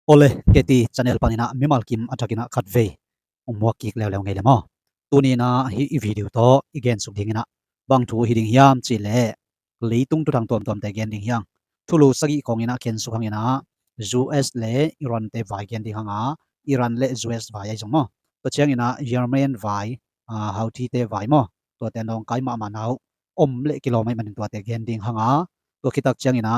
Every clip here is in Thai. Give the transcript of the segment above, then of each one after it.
Ole keti channel panina mimal kim atakina khatve umwa kik lew ngai lemo tunina hi video to igen suk dingina bang thu hiding hiam chi le leitung tu thang tom te gen ding hiang thulu sagi kongina ken su hangina US le Iran te vai gen ding hanga Iran le US vai ai jongmo to changina Yemen vai Houthi te vai mo to te nong kai ma nau le kilomai manin to te gen ding hanga to khitak changina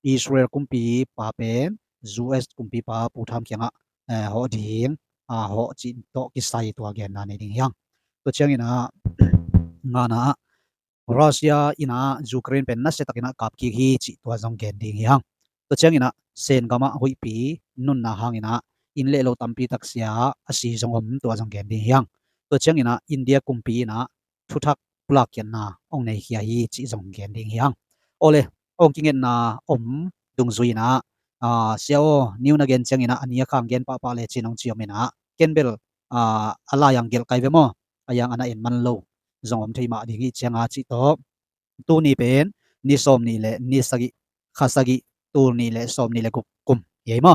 Israel kumpi pa pen US kumpi pa pu tham kyanga ho ding ho chin to ki sai to gen na ne ding yang to changina ngana Russia ina Ukraine pen na se takina kap ki hi chi to jong gen ding yang to changina sen gama hui pi nun na hangina in le lo tampi taksia asi jong om to jong gen ding yang to changina India kumpi na thuthak plak yan na ong nei hi hi chi jong gen ding yang ole ong kingen na dung zuina siao new na gen changina ania khang gen pa le chinong chiomena kenbel ala yang gel kai vemo ayang ana en man lo zong om theima dingi changa chi to tu ni pen ni som ni le ni sagi khasagi tu ni le som ni le kum yema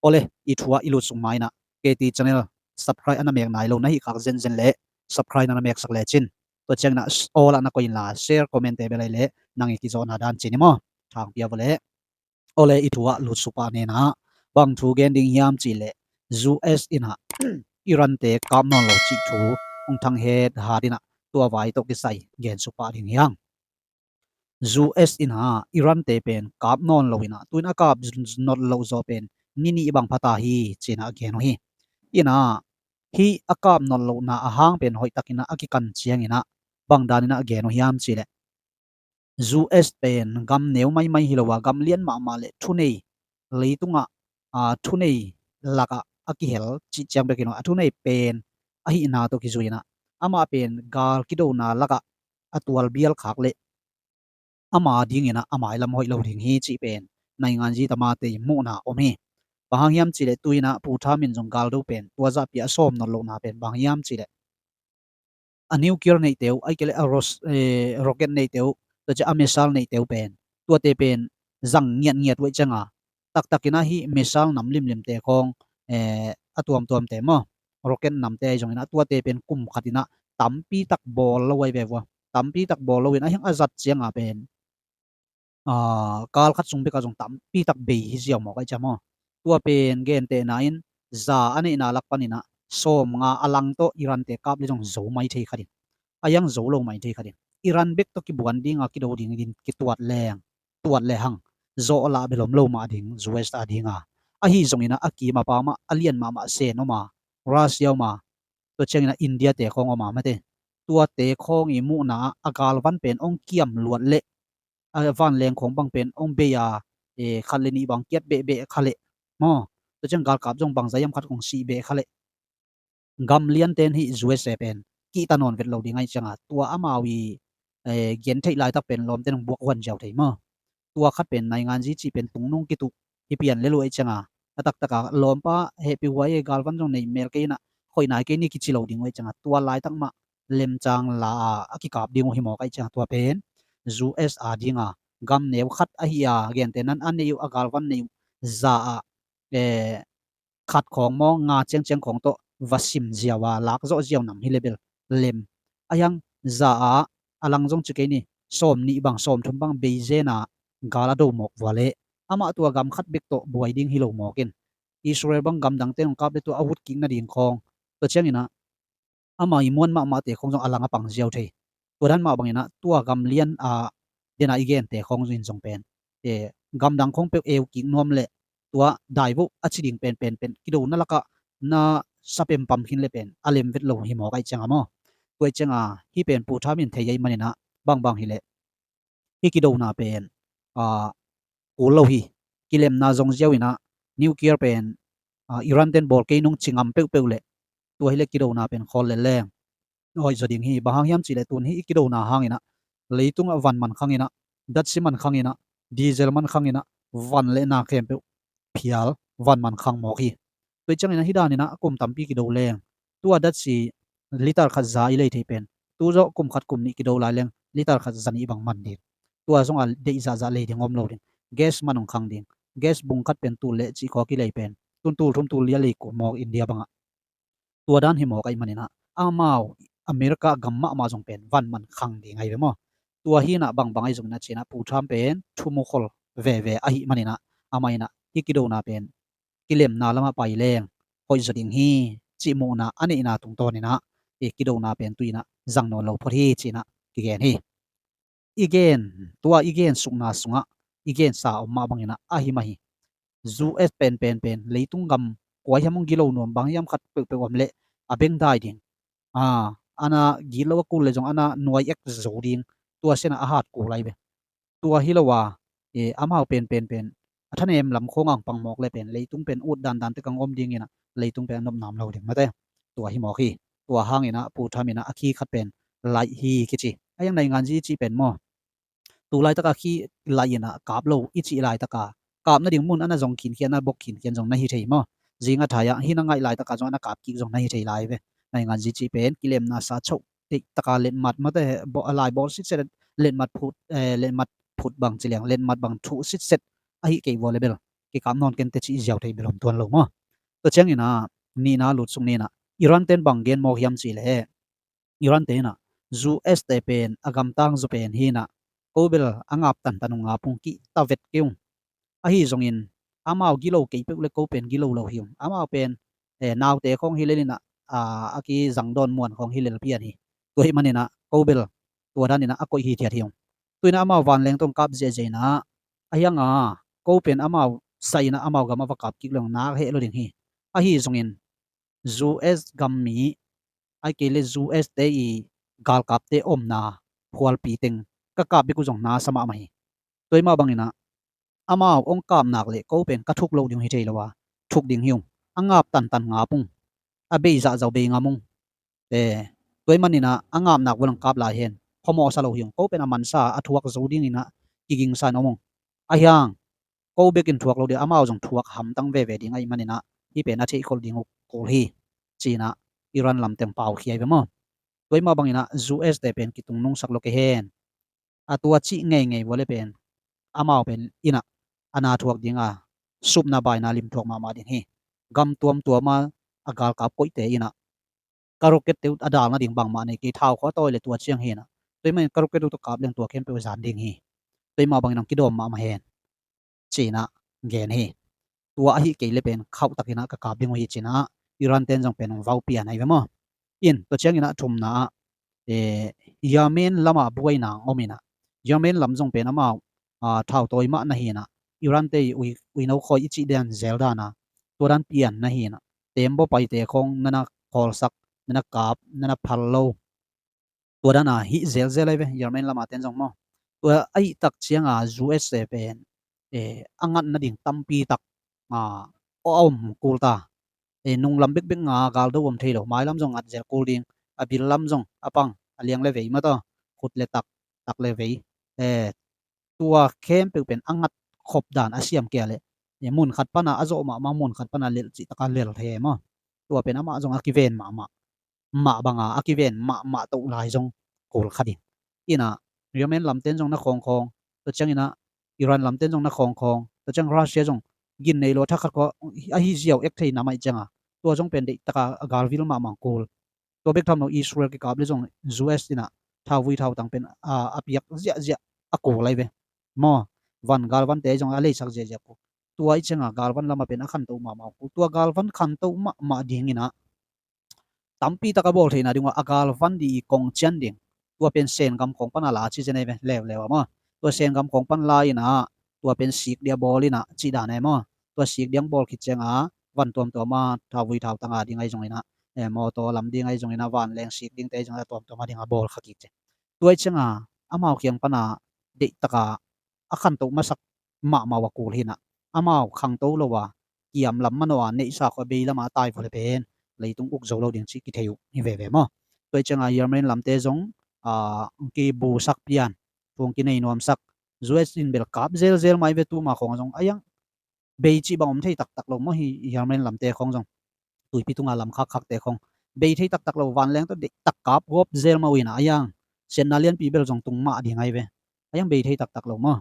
ole I thua ilu sungmaina keti channel subscribe ana mek nai lo na hi khak zen le subscribe na mek sak le chin to changna all ana ko in la share comment te belai le nangi ki zo na dan chinimo thang pia bole ole I thua lu supa ne na bang thu gen ding hiam chi le US ina Iran te kam non lo chi thu ong thang he hadina tua vai to ki sai gen supa ding yang US ina Iran te pen kap non lo ina tuina kap not lo zo pen nini bang phata hi china gen hi ina hi akap non lo na ahang pen hoi takina akikan chiang ina bang danina gen hiam chi le US pen gam neu mai hilowa gam lian ma le thunei leitunga thunei laka akihel chi chiang bekino athunei pen ahi na to ki zuina ama pen gal kido na laka atwal bial khak le ama dingina ama ilam hoi lo ding hi chi pen nai ngan ji tama te mu na omi bangyam chi le tuina pu thamin jong gal do pen tuaza pia som no lo na pen bangyam chi le a nuclear nei teu ai kele a rocket nei teu to cha misal nei teu pen to te pen zang ngiat wei changa takina hi misal nam lim te khong atuam te mo rocket nam te jong ina to te pen kum khatina tampi tak bol lo wei bewa tampi tak bol lo ina hang azat chianga pen kal khat sung be ka jong tampi tak be hi jiaw mo kai chamo to pen gen te na in za ani na lak panina som nga alang to Iran te kap le jong zo mai thei khadin ayang zo lo mai thei khadin Iran bek to ki buan ding ki do ding din ki tuat le hang zo la belom lo ma ding US ta dinga a hi zong ina aki ma pa ma alien ma se no ma Russia ma to chengina India te khong ma ma te tua te khong I mu na akal van pen ong kiam luat le van leng khong bang pen ong be ya khale ni bang kiat be khale mo to cheng gal kap jong bang zayam khat kong si be khale gam lian ten hi US pen ki tanon vet lo dingai changa tua amawi gen thei lai tak pen lom ten buak wan jaw thei ma tua khat pen nai ngan ji chi pen tungnung ki tu hi pian le lo ai changa atak taka lom pa happy wai gal van jong nei mel ke na khoi nai ke ni ki chi lo ding wai changa tua lai tak ma lem chang la aki kap ding hi mo kai changa tua pen US a dinga gam neu khat a hi gen ten an neu agal van neu za khat khong mo nga cheng khong to vasim jiawa lak zo jiaw nam hi level lem ayang za alang jong chike ni som ni bang som thum bang beizena gala do mok wale ama tua gam khat bek to boiding hilo mokin Israel bang gam dang ten kap le to awut king na din khong to chengina ama imon ma te khong jong alanga pang jiaw thei turan ma bangina tua gam lian dena igen te khong jin jong pen te gam dang khong pe eu king nom le tua dai bu achiding pen kido na laka na sapem pam khin le pen alem vet lo hi mo kai changa mo koi changa hi pen pu thamin thei yai manina bang hi le hi kido na pen ulo hi kilem na jong jiawina nuclear pen Iran ten bol ke nung chingam pe le tu hi le kido na pen khol le leng oi joding hi bahang yam chi le tun hi kido na hangina leitung van man khangina dat siman khangina diesel man khangina van le na khem pe phial van man khang mo hi toi changina hidanina kum tampi ki do leng tua dat si liter khat za I le thei pen tu zo kum khat kum ni ki do la leng liter khat zani bang man dir tua zonga de za le ding om lo ding gas manong khang ding gas bung khat pen tu le chi kho ki le pen ตุนตูทุมตูเลียลีกูมอกอินเดียบังตัวด้านหิมอกไอ้มันนี่นะอาวอเมริกากัมมะมาจงเป็นวันมันขังดีไงเว้มอตัวฮีนะบางไอ้จงนะเชนะปูทรัมเป็นทุมคอลเวไอ้มันนี่นะอามัยนะที่กิโดนาเป็นกิเลมนาละมาไปแรงคอยสดิงฮีจิโมนะอันนี้นะตรงตัวนี่นะกิโดนาเป็นตุยนะจังนอนเราพอดีจีนะกิเกนฮีอีเกนตัวอีเกนสุงนาสุงะอีเกนสาออกมาบางนี่นะอามาฮีจูเอสเป็นเลยตุงกำกวยยามงกิโลนวมบางยามขัดเปิกวมเละอาเบงได้ดิงอันน่ะกิโลกูเลยจงอันน่ะหน่วยเอ็กซ์โซดิงตัวเสนะอาหารกูไรเบตัวฮิโลวาอามาเป็นท่านเอ็มลำโคงอ่างปังหมอกเลยเป็นเลยตุงเป็นอุดดันตึกังอมดิงนะเลยตุงเป็นน้ำเราดิงมาแต่ตัวหิมอกีตัวห้างนะปูทามินะอาคีขัดเป็นไลฮีกิจิไอ้ยังในงานจีเป็นมอตัวไลตะกาคีไลนะกาบโลอิจิไลตะกากาบนั่นดิ่งมุนอันน่ะจงขินเขียนน่ะบกขินเขียนจงนะฮิเทมอจิงอ่ะทายะฮินังไงไลตะกาจงอันน่ะกาบกิจงนะฮิเทไลเวในงานจีเป็นกิเลมนาซาโชติตะกาเล่นมัดมาแต่บ่ลายบอลสิเซเล่นมัดพุดเล่นมัดพุดบางจิเลียงเล่นมัดบางทุสิเซไอ้เกวอลเลเบลเกกามนอนเกนเตจิเจียวไทยเบลมตวนลงมอตัวเชียงนี่นะหลุดสุงนี่นะอิรันเต็นบังเกนมอกยามจิเลอิรันเต็นนะจูเอสเตเป็นอากำตังจูเป็นฮีนะโกเบลอังอับตันตันุงอาปุงกิตาเวตเกียงahi zongin amao gilo keipek le ko pen gilo lo hium amao pen naw te khong hilelina aki zangdon muan khong hilel pian hi toi manina kobel to danina akoi hi thia hium tuina amao van leng tong kap je je na ayanga ko pen amao saina amao gama wa kap ki long na he lo ding hi ahi zongin zu es gammi ai ke le zu es te i gal kap te om na phwal pi teng ka kap bi ku jong na sama mai toi ma bangina amao ong kam nak le ko pen ka thuk lo ding hi theilawa thuk ding hium angap tan nga pung abe za zo be ngamung toy manina angam nak walang kap la hen homo sa lo hium ko pen aman sa athuak zo ding ina kiging sa nomong ahyang ko bekin thuak lo de amao jong thuak ham tang ve ding ai manina hi pen a thei khol ding ko hi china iran lam tem pau khiai be mo toy ma bangina zu es de pen kitung nung sak lo ke hen atua chi ngei wole pen amao pen ina ana thuak dinga supna baina lim thuak ma din hi gam tuam tuama agal kap koi te ina karoket te adal na ding bang ma ne ki thau kho toy le tua chiang he na toi mai karoket to kap leng tua kem pe zan ding hi toi ma bang nang ki dom ma hen china gen hi tua hi ke le pen khau takina ka kap ding hi china iran ten jong pen vau pian ai mo in to chiang ina thum na yamen lama buaina omina yamen lam jong pen ama thau toy ma na hi na iran te ui no khoi ichi den zelda na toran pian na hi na tembo pai te khong nana khol sak nana kap nana phallo torana hi zel ve yamen lama ten jong mo to ai tak chianga usa pen angat na ding tampi tak om kulta nung lam bek nga gal do om thelo mai lam jong at zel kul ding abil lam jong apang aliang le ve ma to khut le tak le ve tua khem pe pen angat khop dan asiam ke le mun khat pana azo ma mun khat pana lel chi taka lel the ma tua pen ama jong akiven ma banga akiven ma to lai jong kol khadin ina yemen lamten jong na khong to changina iran lamten jong na khong to chang russia jong gin nei lo thakhat ko a hi jiao ek thei na mai changa to jong pen de taka galvil ma kol to bek tham no israel ki kable jong us ina thawi thau tang pen apiak zia ako lai ve mo van galvan te jong ale sak je ko tuai chenga galvan lama pen akhan to ma tua galvan khan to ma ding ina tampi taka bol theina dinga agal van di kong chan ding tua pen sen gam kong pana la chi jene ve lew ma tua sen gam kong pan la ina tua pen sik dia bol ina chi da ne mo tua sik diang bol ki chenga van tom to ma thawi thau tanga dingai jong ina mo to lam dingai jong ina van leng sik ding te jong tom to ma dinga bol khaki che tuai chenga amao kyang pana de taka akhan to masak ma wa kul hina amao khang to lo wa kiam lam manwa nei sa kho be lama tai phole pen leitung uk zo lo ding chi ki theu ni ve mo toi changa yermen lamte jong ki bu sak pian tung ki nei nom sak zues in bel kap zel mai ve tu ma khong jong ayang be chi ba om thei tak lo mo hi yermen lamte khong jong tui pi tunga lam khak te khong be thei tak lo van leng to de tak kap gop zel ma wina ayang senalian pi bel jong tung ma di ngai ve ayang be thei tak lo mo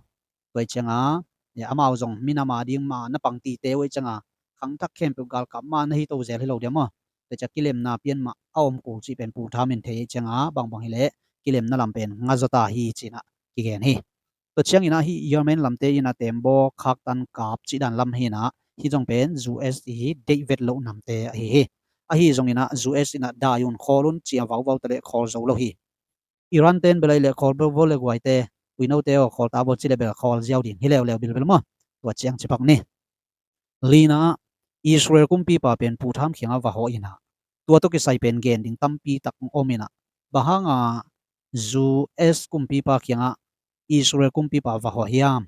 toi changa ya amao jong minama ding ma na pangti te wei changa ขังทักเข้มเปกาลกลับมานะฮิโตเซลให้เราเดียมแต่จะกิเลมนาเปียนมาเอาอมกูจีเป็นปูทามินเทจังบางฮิเลกิเลมนาลำเป็นงาจตาฮีจีนะกิเกนฮีตัวเชียงอินะฮียอร์เมนลำเตอินะเต็มโบคักตันกาบจีดันลำฮีนะฮีจงเป็นจูเอสฮีเดวิดโลนำเตฮีจงอินะจูเอสอินะดายุนคอลุนจีวาวตะเลคอลโซโลฮีอิรันเตนเบลเลคอลเบลโวเลกไวเตวินโอเตอคอลตาบจีเลเบลคอลเจียวดินฮิเลวเลวบิลเบลมาตัวเชียงจิปักนี่ลีนะอิสราเอลกุมปีปาเป็นผู้ทำเขียงวะฮออินะตัวตุกิไซเป็นเกนดิงตัมปีตักโอมินะบะฮังจูเอสกุมปีปาเขียงอิสราเอลกุมปีปาวะฮอฮิยาม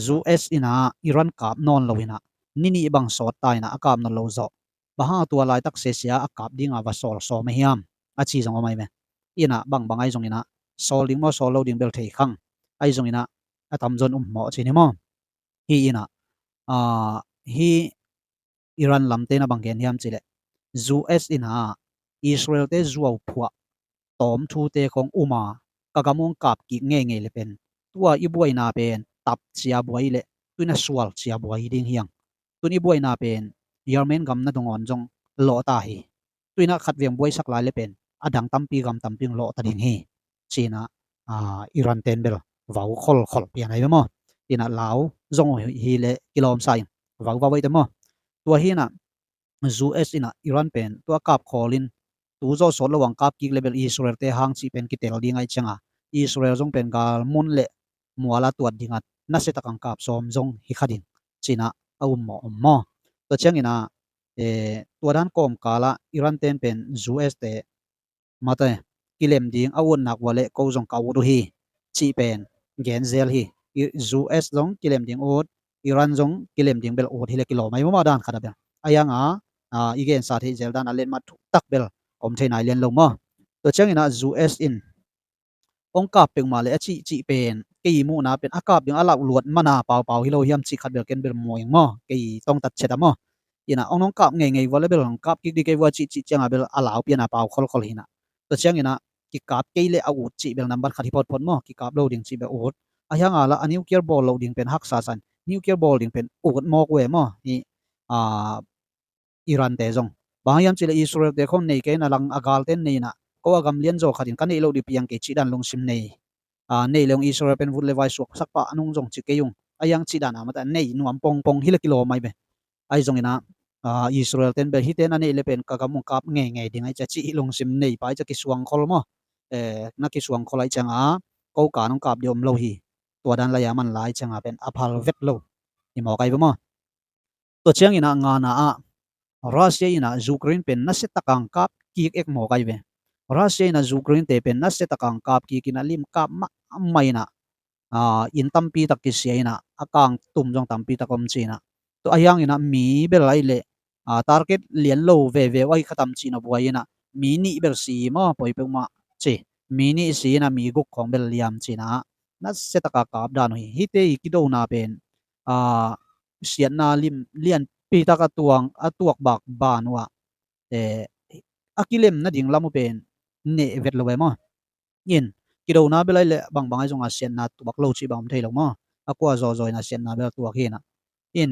จูเอสอินะอิรันกาบนอนโลวินะนี่บังสอดตายนะอากาบนอนโลโซบะฮังตัวลายตักเสียอากาบดิงวะซอลโซเมฮิยามอาชีจงอไม่เมอินะบังไอจงอินะซอลดิงมอซอลโลดิงเบลเทคังไอจงอินะอะตัมจนหมอชินิมอฮีอินะฮีอิรันลำเตนะบังเกนฮิยามจิเลจูเอสอินะอิสราเอลเตจูเอาผัวตอมทูเตของอุมากะกะมงกับกิเงเงเลเป็นตัวอีบวยนาเป็นตับเสียบวยเลตุนสวลเสียบวยดิงเฮียงตุนอีบวยนาเป็นยาร์เมนกำนะดงอนจงโลตาฮีตุนขัดเวียงบวยสักลายเลเป็นอดังตัมปีกำตัมปีงโลตาดิงฮีชีนะอิรันเตนเบลวาวคอลเปียนไอเมออินะลาวจงฮีเลกิโลมไซวาวไว้เตมอตัวฮีนะจูเอสอินะอิรันเป็นตัวกับคอลินตูโจสดระหว่างกับกิกเลเบลอิสราเอลเตหางจีเป็นกิเตลดีไงจังอิสราเอลจงเป็นกาลมุนเลมัวลาตัวดิงัดนัสเซตกังกับซอมจงฮิคดินจีนะเอาหมอตัวเชียงอินะตัวด้านกอมกาละอิรันเตนเป็นจูเอสเตมาเตกิเลมดิงอาวุธหนักวะเลก็จงกาวดูฮีจีเป็นเกนเซลฮีจูเอสจงกิเลมดิงโอดอิรันจงกิเลมดิงเบลโอดฮิเลกิโลไม่มาด้านขนาดเบลอายังอีเกนสาธิเจลดานอเลนมาทุกตักเบลอมเทนายเลียนลงมาตัวเชียงอินะจูเอสอินองกาบเป็นมาเลยจีเป็นกี่มูนะเป็นอากาบยังอาลักลวดมานาเป่าฮิโลฮิมจีขัดเบลเกนเบลมวยมากี่ต้องตัดเช็ดมาอินะองน้องกาบไงวอลเลเบลของกาบกิกดิเกว่าจีจังอาเบลอาลาวเปียนาเป่าคอลหินะตัวเชียงอินะกิกาบกี่เลอาวุธจีเบลนัมบัตขัดที่พอดมากิกาบโลดิ้งจีเบลโอดอายังอาละอันนิวเคลียร์บอลโลดิ้งเป็นฮักซาซันนิวเคลียร์บอลดิ้งเป็นโอดมอกเวมานี่อิรันเตจงบางยามจิเลอิสราเอลเดคอนในเกนลังอากาลเตนนี่นะก็อากำเลียนโจขัดินกันในโลดิปียังเกจิดันลงซิมในลงอิสราเอลเป็นวุฒิเลวายสุกสักปะนุ่งจงจิเกยุงอายังจิดานามาแต่ในนวมปงฮิลกิโลไม่เบไอจงอินะอิสราเอลเตนเบฮิเตนอันนี้เลเป็นกากามุงกับไงดิ่งไอจะจิลงซิมในไปจะกิสวงคอลมนักกิสวงคอลไอจังก็การน้องกับเดียมโลฮีตัวดันระยะมันหลายจังเป็นอพาลเวตโลนี่หมอไกบมั้ตัวเชียงอินะงานารัสเซียอินะยูเครนเป็นนัสเซตกังกับกิกเอกหมอไกเวรัสเซียอินะยูเครนเตเป็นนัสเซตกังกับกิกินาลิมกับไม่นะอินตัมปีตักกิเซียอินะอากางตุ่มจงตัมปีตักอมจีนะตัวอายังอินะมีเบลไลเลทาร์เก็ตเลียนโลเวไว้ขตัมจีนะบัวอินะมีนี่เบลซีมาปอยเปมาเจมีนี่ซีนะมีกุกของเบลเลียมจีนะนัสเซตกังกับดานุฮิเตอิกิโดนาเป็นเสียนาลิมเลียนปีตากตัวงตัวกบักบานว่าอากิเลมนะดิ่งลามุเป็นเนเวทโลเวมายินกิโดนาเบลเลยบางไอจงอาเซียนนาตัวบักโลชีบางไทยลงมาอากว่าจอยนาเซียนนาเบลตัวเฮนะยิน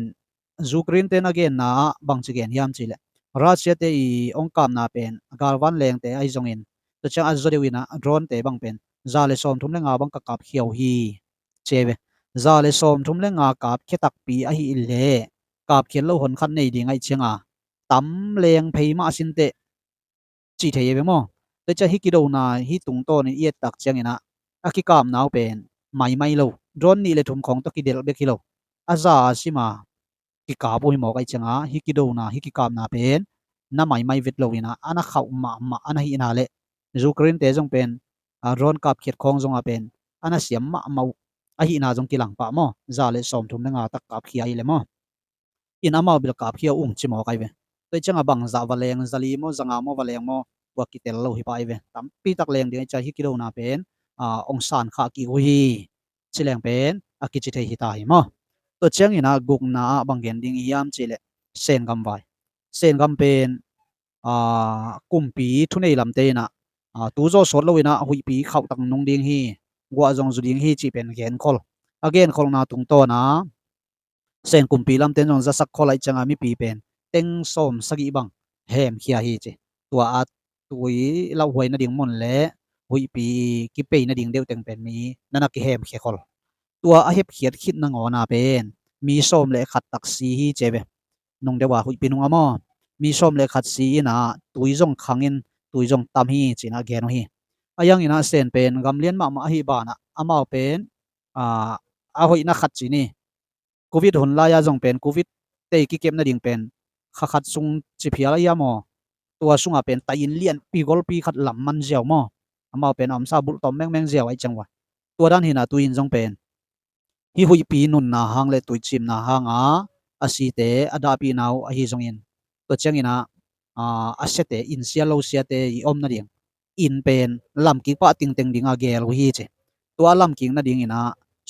ยูเครนเตนะเกนนาบางจิเกนยามจิเลรัสเซียเตอีองกามนาเป็นกาลวันเลงเตไอจงอินตัวเจ้าอัจเดวินะโดรนเตบางเป็นซาเลซอมทุ่มเลงอาบังกับเขียวฮีเจเวซาเลซอมทุ่มเลงอากับเคตักปีไอฮิเลกับเขียนโลหนคันในดิ่งไอเชียงตำเลงเพย์มาสินเตจีเทยเบมอแต่จะฮิกิโดนาฮิตุงโตนี่เอียตักเชียงอินะอากิกามนาวเป็นไม่โลโดรนนี่เลยทุ่มของตะกิเดลเบกิโลอาซาซิมากิกาบุหิมอกไอเชียงฮิกิโดนาฮิกิกามนาเป็นน้าไม่เวทโลอินะอันนั้นเขามาอันนั้นฮินาเลยูเครนเตจงเป็นโดรนกับเขียดของจงเป็นอันนั้นเสียมมาอหินาจงกิลังปะมอซาเลสอมทุ่มเลงอาตักกับเขียเลยมออินอามาบิลกับเขียวจิมอไกเวตัวจังบังซาวเลงซาลีโมจังอามวเลงโมวักิเตลโลฮิปายเวตัมปีตักเลงเดียจะฮิกิโดนาเป็นองซานขากิวีชิเลงเป็นอากิจิเทฮิตาฮิมอตัวจังอินากุกนาบังเกนดิงยามชิเลเซนกัมไวเซนกัมเป็นกุมปีทุนในลำเตนะตูโจสดโลวินะหุยปีเข้าตังนงดิงฮีกัวจงจุดิงฮีจีเป็นเกนคอลอเกนคอลนาตุงโตนะ เซนกุมปีลำเต็นจงจะสักคอไลจังมีปีเป็นเต็งส้มสกีบังแฮมเขียฮีเจตัวอาตุยเราหวยนาดิ่งมนและหุยปีกิเปนาดิ่งเดียวเต็งเป็นมีนั่นกิแฮมเขียคอลตัวอาเฮ็บเขียดคิดนางอนาเป็นมีส้มและขัดตักซีฮีเจเบนงเดว่าหุยปีนงอมอมีส้มและขัดซีนะตุยจงขังอินตุยจงตามฮีจีนะแกนฮีอายังอินะเซนเป็นกำเลียนมาฮีบานะอามาเป็นอาหุยนะขัดจีนี่โควิดหนลายาจงเป็นโควิดเตกิเก็บนาดิ่งเป็นขัดซุงจิพิอะไรยามอตัวซุงเป็นตายินเลียนปีกอลปีขัดลำมันเจียวมออามาเป็นอมซาบุตตอมแมงเจียวไอจังวะตัวด้านหินะตุยจงเป็นฮิหุยปีนุนนาหางเลตุยจิมนาหางอาศีเตอดาปีนาวอหิจงอินตัวเจงอินะอาเซเตอินเซียโลเซียเตอีอมนาดิ่งอินเป็นลำกิปะติงเต็งดิ่งอาเกลฮีเจตัวลำกิงนาดิ่งอินะ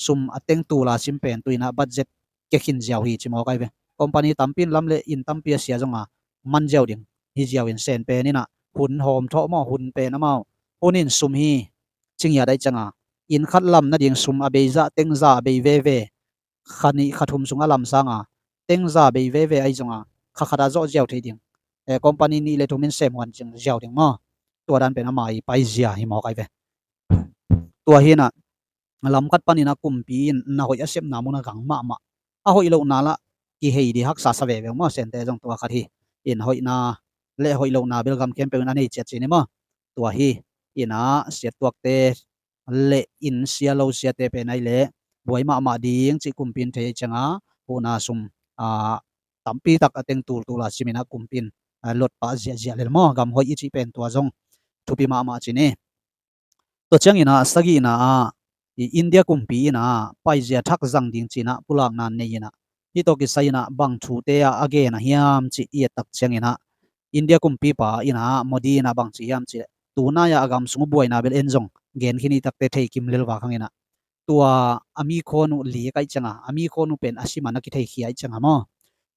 ซุมอเต็งตูลาซิมเป็นตุยนะบัดเจ็ตเกขินเจียวฮีจิมอไกเวคอมพานีตัมปินลำเลอินตัมเปียเสียจงมันเจียวดิ่งฮิเจียวอินเซนเป็นนี่นะหุ่นหอมทอมอหุ่นเป็นน้ำเมาหุ่นอินซุมฮีจิงยาได้จังอินขัดลำนาดิ่งซุมอเบยซาเต็งซาเบยเวเวขันนี้ขัดหุมซุงอลำสังเต็งซาเบยเวเวไอจงขัดาโจเจียวทีดิ่งคอมพานีนี่เลทุมินเซมวันจิงเจียวดิ่งมอตัวดันเป็นน้ำมาไปเจียฮิมอไกเวตัวฮีน่ะลำกัดปานินะกุมปีนนาหอยเสพนามุนกังมาหอยโลนาละกิเฮดีฮักษาสเวเวมอเซนเตจงตัวขัดฮีอินหอยนาเลหอยโลนาเบลกัมเกมเป็นอันนี้เจ็ดจีนี่มอตัวฮีอินะเสียตัวเตเลอินเซียโลเซียเตเป็นไอเลบวยมาดียังจิกุมปินเทจังปูนาซุมตัมปีตักเต็งตูลาซิมินะกุมปินลดปะเจียเลมอกำหอยอิจิเป็นตัวจงทุปีมาจีนี่ตัวเชียงอินะสกีนะอินเดียกุมปีนะไปเจียทักจังดิ่งจีนะปุลังนันนี่นะที่ตัวกิไซนะบังทูเตียอเกนะเฮียมจีเอียตักเชียงอินะอินเดียกุมปีป่าอินะโมดีนะบังจียามจีตูน่ายากำสงบวยนะเบลเอ็นจงเกณฑ์ที่นี่ตักเตะกิมเลลวาขังอินะตัวอามีคนอุลีกไอจังอามีคนอุเป็นอาชิมานักเทขีไอจังมอ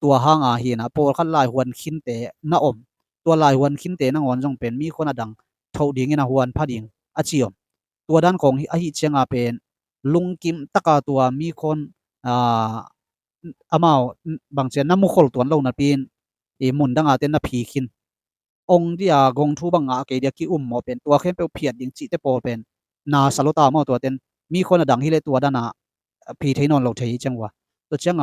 ตัวห้างเฮียนะพอขันลายหวนขินเตนะอมตัวลายหวนขินเตนะงอนจงเป็นมีคนอดังเท่าดิ่งนะหวนพัดิ่งอาชิยมตัวด้านของไอฮิเชียงเป็นลุงกิมตะกาตัวมีคนอามาบางเช่นน้ำมุขลตัวเรานะเป็นมุนดังอาเตนนะผีขินองค์ที่กงทูบังอาเกเดียกิมมอเป็นตัวเข้มเปเพียดดิ่งจิเตโปเป็นนาสลุตามอตัวเต็นมีคนดังฮิเลตัวด้านผีเทนอนเราเทจังวะตัวเชียง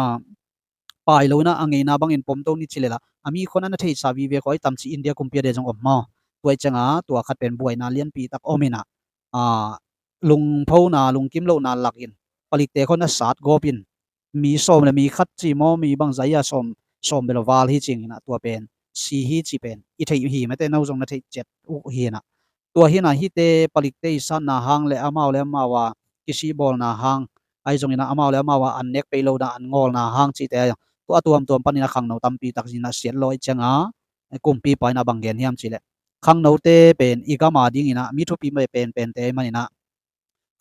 ปลายเรานะอังเงนาบังอินปมตัวนี้ชิเลละมีคนนั้นเทสาวีเวคอยตามจีอินเดียกุมเปียเดจงอมมอตัวจังตัวขัดเป็นบวยนาเลียนปีตักโอเมนะลุงพูนาลุงกิมโลนาลักอินผลิตเตคนน่ะสาดกอปินมีส้มและมีคัดจีมอมีบางใจส้มเบลวาลฮีจริงนะตัวเป็นซีฮีจีเป็นอีเทยฮีไม่แต่น่าจงนะเทเจ็ดอุฮีนะตัวฮีนะฮีเตผลิตเตสันนาหางและอามาและมาว่ากิซีบอลนาหางไอจงนะอามาและมาว่าอันเน็กไปโลนาอันงอลนาหางจีเตตัวปันนะขังโนตัมปีตักจินะเสียลอยจังกุมปีไปนะบางเกนเฮียมจีเลขังโนเตเป็นอีกามาดิ้งนะมีทุปีไม่เป็นเตมันนะ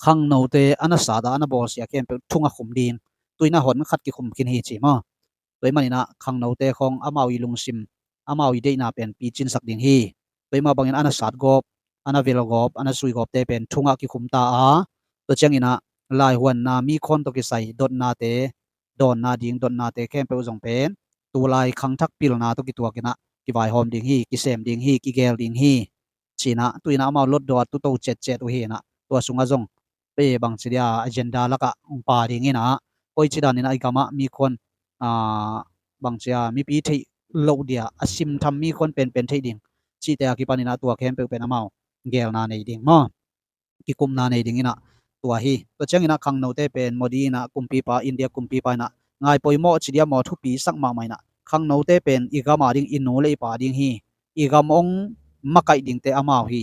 ขังโนเตอันสาดาอันบอลเสียเข้มเป็นทุ่งขุมดินตัวน่ะหอนขัดกิขุมกินฮีจีมาตัวมันนะขังโนเตของอามาวิลุงซิมอามาวิเดน่ะเป็นปีจินสักดิ่งฮีตัวมาบางอันสาดกอบอันเวลกอบอันสุยกอบเตเป็นทุ่งกิขุมตาตัวเชียงอินะลายหวนนามีคนตกิใส่ดอนนาเตดอนนาดิ่งดอนนาเตเข้มเป็นจงเป็นตัวลายขังทักปิลนาตกิตัวกินะกิวายหอมดิ่งฮีกิเซมดิ่งฮีกิเกลดิ่งฮีจีนะตัวน่ะมาลดดอดตัวเจ็ดอุเฮนะตัวสุงอาจงเปบางสิเดียอเจนดาละกะปาดิ่งนะโอยชิดานี่นะอีกามามีคนบางเสียมีปีที่โลเดียอซิมทำมีคนเป็นที่ดิ่งชีแต่กิปานินะตัวเข้มเป็นอามาเกลนาในดิ่งมอกิกุมนาในดิ่งนะตัวฮีตัวเชียงนะขังโนเตเป็นโมดีนะกุมปีปาอินเดียกุมปีปานะง่ายปอยโมชิเดียมอทุปีสักมาไม่นะขังโนเตเป็นอีกามาดิ่งอินโนเลยปาดิ่งฮีอีกามองมาไกดิ่งเตอามาฮี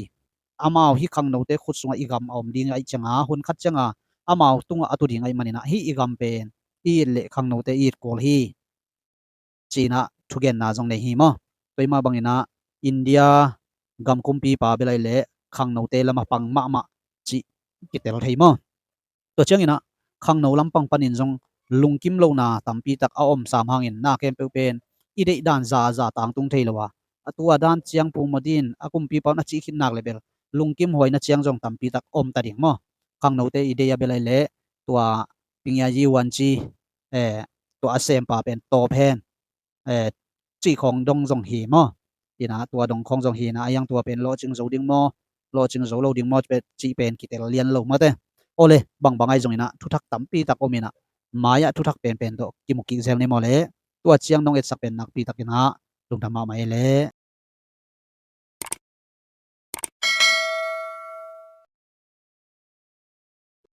อามาฮีขังโนเตขุดสงอีกามอมดิ่งไอจังหุ่นคัดจังอามาตุงอตุดิ่งไอมันนะฮีอีกามเป็นอีเละขังโนเตอีกอลฮีจีน่ะทุกเย็นน่าจงในฮีมอตัวมาบังอินะอินเดียกำกุมปีป่าเบลัยเละขังโนเตละมาปังมาจีกิเตลไทมอตัวเชียงอินะขังโนลำปังปันินจงลุงกิมโลนาตัมปีตักอาอมสามหางอินนาเกมเปเป็นอีเดดานซาต่างตุงเทลวะตัวด้านเชียงปูมาดินอากุมปีป่านาจีขินนักเลเบลลุงกิมหอยนาเชียงจงตัมปีตักอมตัดดิ่งมอขังโนเตอีเดียเบลัยเละตัวปิงยาจีวันจี ตัวอาเซมปาเป็นโตแพนจีของดงจงฮีมอที่นะตัวดงของจงฮีนะยังตัวเป็นโลจิงโซดิงมอโลจิงโซโลดิงมอเป็นจีเป็นกิเตเลียนโลมาเตโอเลบางไอจงนะทุทักตัมปีตักโอมินะมายะทุทักเป็นโตกิมุกิเซลนี่มอเลตัวเจียงดงเอ็ดสักเป็นนักปีตักนะลุงทำมาไม่เล